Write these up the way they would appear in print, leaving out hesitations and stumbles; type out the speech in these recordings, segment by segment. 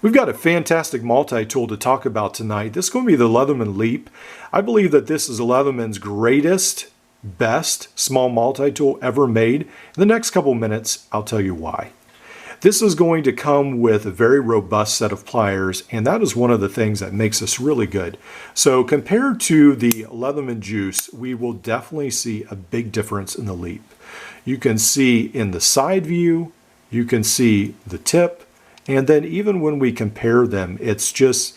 We've got a fantastic multi-tool to talk about tonight. This is going to be the Leatherman Leap. I believe that this is Leatherman's greatest, best small multi-tool ever made. In the next couple minutes, I'll tell you why. This is going to come with a very robust set of pliers, and that is one of the things that makes this really good. So compared to the Leatherman Juice, we will definitely see a big difference in the Leap. You can see in the side view, you can see the tip, and then even when we compare them, it's just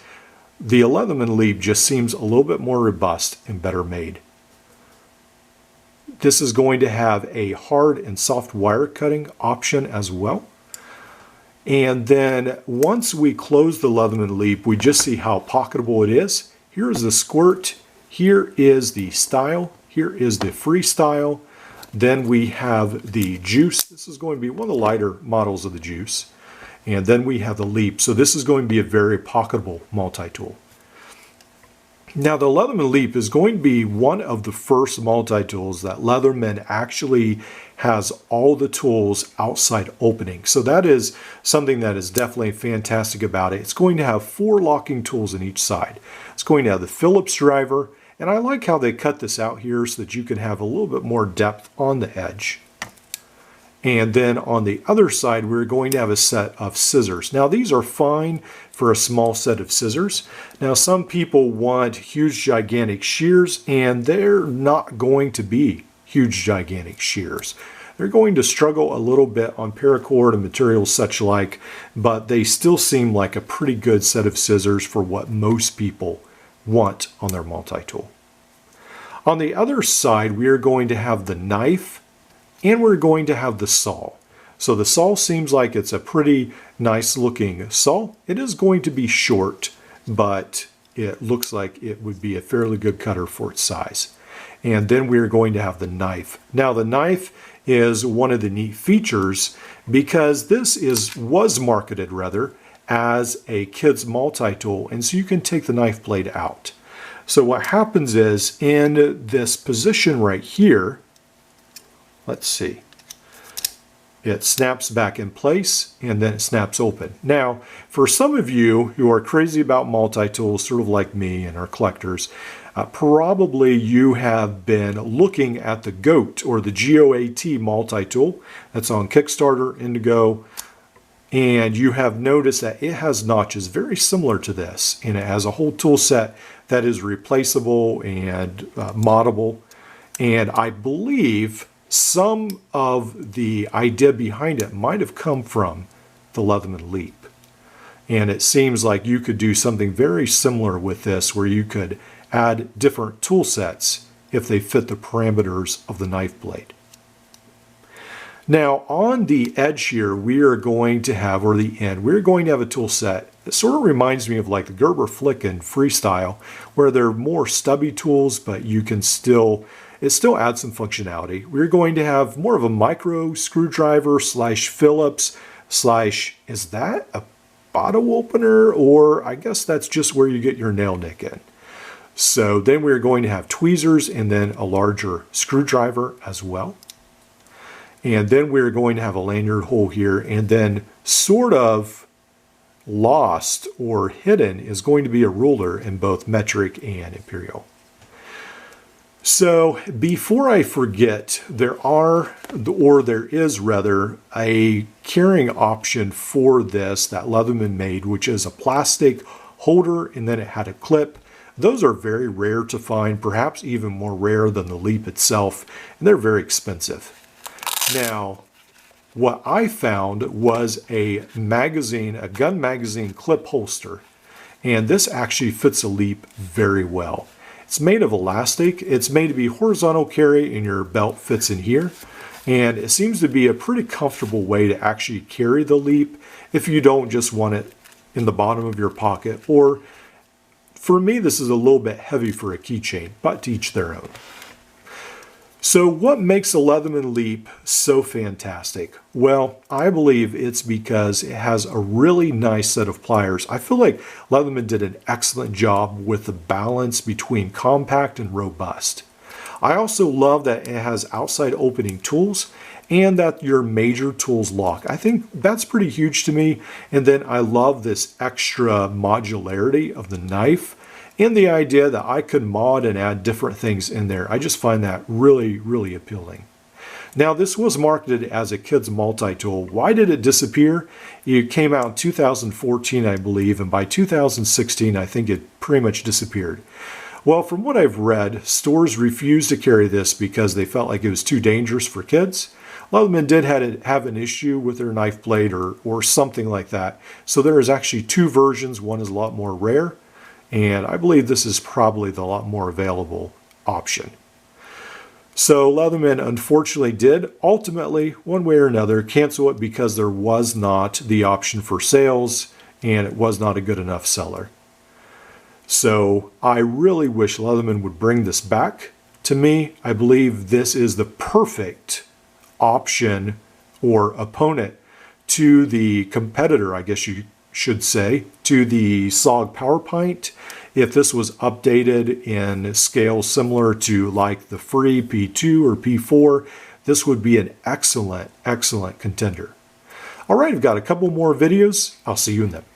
the Leatherman Leap just seems a little bit more robust and better made. This is going to have a hard and soft wire cutting option as well. And then once we close the Leatherman Leap, we just see how pocketable it is. Here is the squirt, here is the style, here is the freestyle. Then we have the Juice. This is going to be one of the lighter models of the Juice. And then we have the Leap. So this is going to be a very pocketable multi-tool. Now the Leatherman Leap is going to be one of the first multi-tools that Leatherman actually has all the tools outside opening. So that is something that is definitely fantastic about it. It's going to have 4 locking tools in each side. It's going to have the Phillips driver, and I like how they cut this out here so that you can have a little bit more depth on the edge. And then on the other side, we're going to have a set of scissors. Now these are fine for a small set of scissors. Now some people want huge gigantic shears, and they're not going to be huge gigantic shears. They're going to struggle a little bit on paracord and materials such like, but they still seem like a pretty good set of scissors for what most people want on their multi-tool. On the other side, we are going to have the knife, and we're going to have the saw. So the saw seems like it's a pretty nice looking saw. It is going to be short, but it looks like it would be a fairly good cutter for its size. And then we're going to have the knife. Now the knife is one of the neat features because this was marketed as a kid's multi-tool, and so you can take the knife blade out. So what happens is in this position right here, let's see, it snaps back in place and then it snaps open. Now, for some of you who are crazy about multi-tools, sort of like me and are collectors, probably you have been looking at the GOAT or the GOAT multi-tool that's on Kickstarter, Indigo, and you have noticed that it has notches very similar to this, and it has a whole tool set that is replaceable and moddable. And I believe some of the idea behind it might have come from the Leatherman Leap. And it seems like you could do something very similar with this, where you could add different tool sets if they fit the parameters of the knife blade. Now on the edge here, we are going to have, or the end, we're going to have a tool set that sort of reminds me of like the Gerber Flick and Freestyle, where they're more stubby tools, but you can it still adds some functionality. We're going to have more of a micro screwdriver slash Phillips slash, is that a bottle opener? Or I guess that's just where you get your nail nick in. So then we're going to have tweezers and then a larger screwdriver as well. And then we're going to have a lanyard hole here, and then sort of lost or hidden is going to be a ruler in both metric and imperial. So before I forget, there is a carrying option for this that Leatherman made, which is a plastic holder, and then it had a clip. Those are very rare to find, perhaps even more rare than the Leap itself, and they're very expensive. Now, what I found was a gun magazine clip holster, and this actually fits a Leap very well. It's made of elastic. It's made to be horizontal carry, and your belt fits in here. And it seems to be a pretty comfortable way to actually carry the Leap if you don't just want it in the bottom of your pocket. Or for me, this is a little bit heavy for a keychain, but to each their own. So what makes the Leatherman Leap so fantastic? Well, I believe it's because it has a really nice set of pliers. I feel like Leatherman did an excellent job with the balance between compact and robust. I also love that it has outside opening tools and that your major tools lock. I think that's pretty huge to me. And then I love this extra modularity of the knife and the idea that I could mod and add different things in there. I just find that really, really appealing. Now, this was marketed as a kid's multi-tool. Why did it disappear? It came out in 2014, I believe, and by 2016, I think it pretty much disappeared. Well, from what I've read, stores refused to carry this because they felt like it was too dangerous for kids. Leatherman did have an issue with their knife blade or something like that. So there is actually two versions. One is a lot more rare, and I believe this is probably the lot more available option. So Leatherman unfortunately did ultimately, one way or another, cancel it because there was not the option for sales and it was not a good enough seller. So I really wish Leatherman would bring this back. To me, I believe this is the perfect option or opponent to the competitor, I guess you should say, to the SOG Power Pint. If this was updated in scale similar to like the free P2 or P4, this would be an excellent, excellent contender. All right, I've got a couple more videos. I'll see you in them.